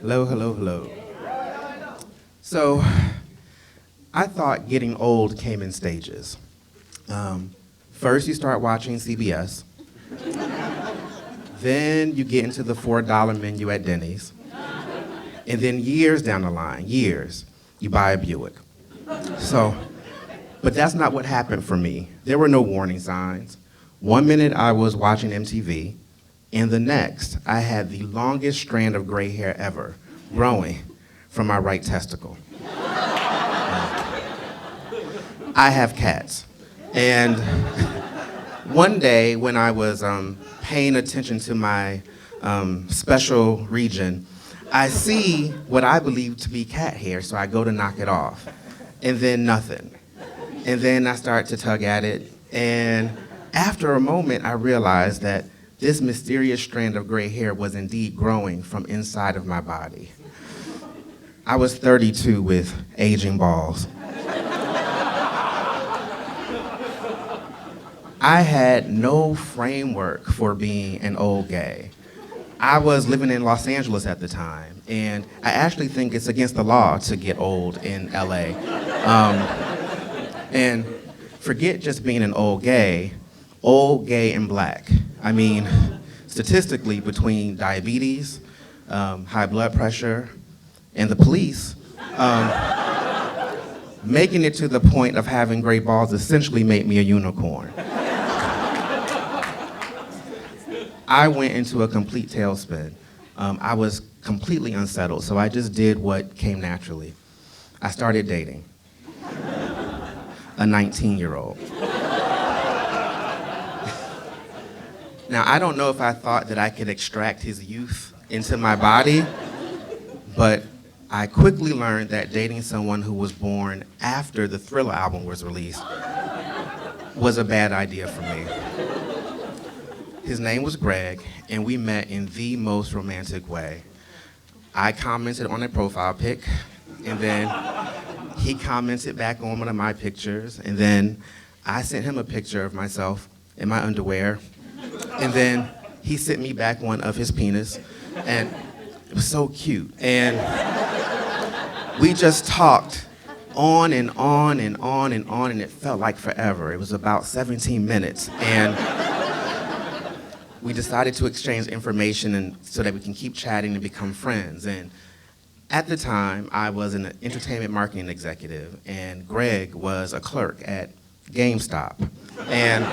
Hello, hello, hello. So, I thought getting old came in stages. First, you start watching CBS. Then you get into the $4 menu at Denny's. And then years down the line, you buy a Buick. So, but that's not what happened for me. There were no warning signs. One minute I was watching MTV, and the next I had the longest strand of gray hair ever growing from my right testicle. I have cats. And one day when I was paying attention to my special region, I see what I believe to be cat hair, so I go to knock it off. And then nothing. And then I start to tug at it, and after a moment I realized that this mysterious strand of gray hair was indeed growing from inside of my body. I was 32 with aging balls. I had no framework for being an old gay. I was living in Los Angeles at the time, and I actually think it's against the law to get old in LA. And forget just being an old gay, and black. I mean, statistically, between diabetes, high blood pressure, and the police, making it to the point of having gray balls essentially made me a unicorn. I went into a complete tailspin. I was completely unsettled, so I just did what came naturally. I started dating a 19-year-old. Now, I don't know if I thought that I could extract his youth into my body, but I quickly learned that dating someone who was born after the Thriller album was released was a bad idea for me. His name was Greg, and we met in the most romantic way. I commented on a profile pic, and then he commented back on one of my pictures, and then I sent him a picture of myself in my underwear, and then he sent me back one of his penis, and it was so cute. And we just talked on and on and on and on, and it felt like forever. It was about 17 minutes, and we decided to exchange information so that we can keep chatting and become friends. And at the time, I was an entertainment marketing executive, and Greg was a clerk at GameStop. And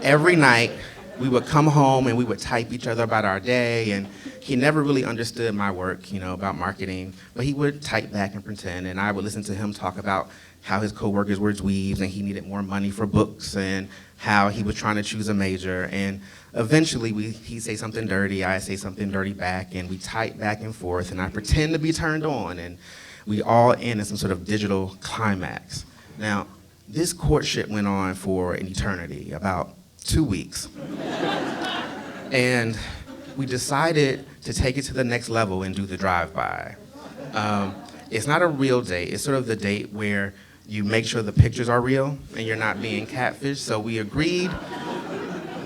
every night, we would come home and we would type each other about our day, and he never really understood my work, about marketing, but he would type back and pretend, and I would listen to him talk about how his coworkers were dweebs and he needed more money for books, and how he was trying to choose a major, and eventually he'd say something dirty, I'd say something dirty back, and we type back and forth, and I pretend to be turned on, and we all end in some sort of digital climax. Now, this courtship went on for an eternity, about 2 weeks. And we decided to take it to the next level and do the drive-by. It's not a real date, it's sort of the date where you make sure the pictures are real and you're not being catfished. So we agreed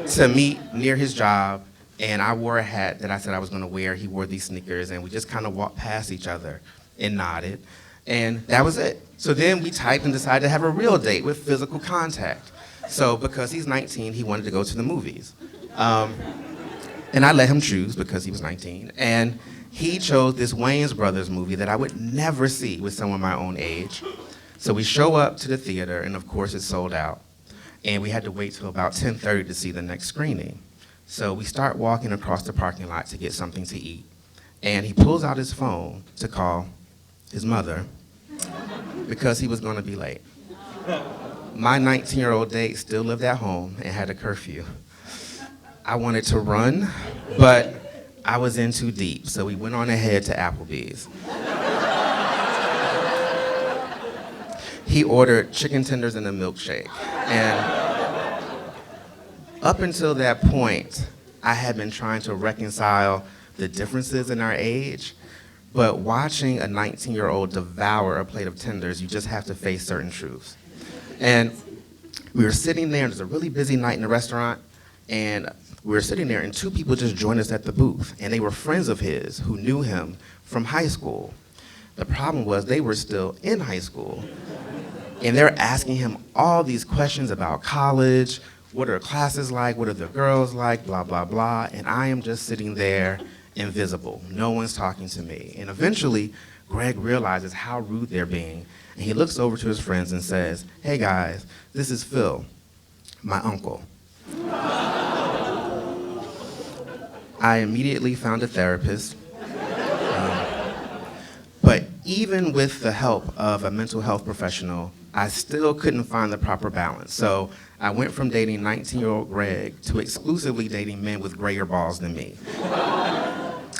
to meet near his job, and I wore a hat that I said I was gonna wear. He wore these sneakers, and we just kind of walked past each other and nodded, and that was it. So then we typed and decided to have a real date with physical contact. So because he's 19, he wanted to go to the movies. And I let him choose because he was 19, and he chose this Wayans Brothers movie that I would never see with someone my own age. So we show up to the theater, and of course it's sold out. And we had to wait till about 10:30 to see the next screening. So we start walking across the parking lot to get something to eat. And he pulls out his phone to call his mother because he was gonna be late. My 19-year-old date still lived at home and had a curfew. I wanted to run, but I was in too deep, so we went on ahead to Applebee's. He ordered chicken tenders and a milkshake. And up until that point, I had been trying to reconcile the differences in our age, but watching a 19-year-old devour a plate of tenders, you just have to face certain truths. And we were sitting there, and it was a really busy night in the restaurant, And we were sitting there, and two people just joined us at the booth, and they were friends of his who knew him from high school. The problem was they were still in high school, and they're asking him all these questions about college, what are classes like, what are the girls like, blah, blah, blah, and I am just sitting there invisible. No one's talking to me. And eventually, Greg realizes how rude they're being, and he looks over to his friends and says, "Hey guys, this is Phill, my uncle." I immediately found a therapist, but even with the help of a mental health professional, I still couldn't find the proper balance. So I went from dating 19-year-old Greg to exclusively dating men with grayer balls than me.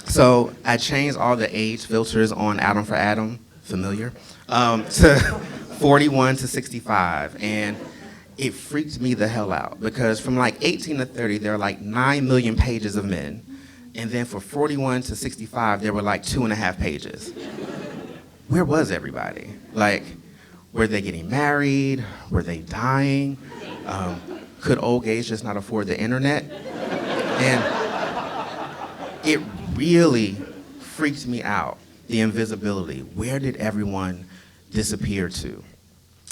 So I changed all the age filters on Adam for Adam, familiar, to 41 to 65, and it freaked me the hell out because from like 18 to 30, there are like 9 million pages of men, and then for 41 to 65, there were like 2.5 pages. Where was everybody? Like, were they getting married? Were they dying? Could old gays just not afford the internet? And it really freaked me out, the invisibility. Where did everyone disappear to?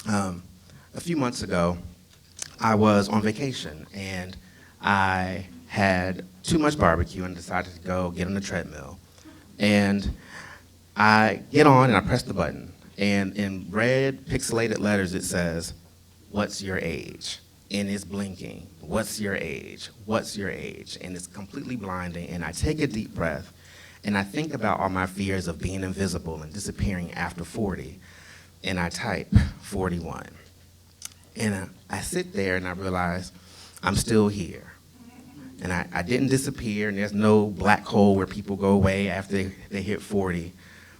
A few months ago, I was on vacation, and I had too much barbecue and decided to go get on the treadmill. And I get on and I press the button, and in red pixelated letters it says, "What's your age?" And it's blinking, "What's your age? What's your age?" And it's completely blinding, and I take a deep breath, and I think about all my fears of being invisible and disappearing after 40, and I type 41. And I sit there and I realize I'm still here. And I didn't disappear, and there's no black hole where people go away after they hit 40.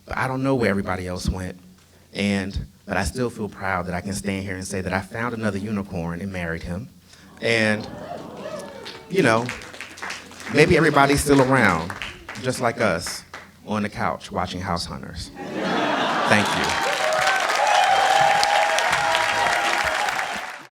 But I don't know where everybody else went. But I still feel proud that I can stand here and say that I found another unicorn and married him. And, you know, maybe everybody's still around, just like us, on the couch watching House Hunters. Thank you.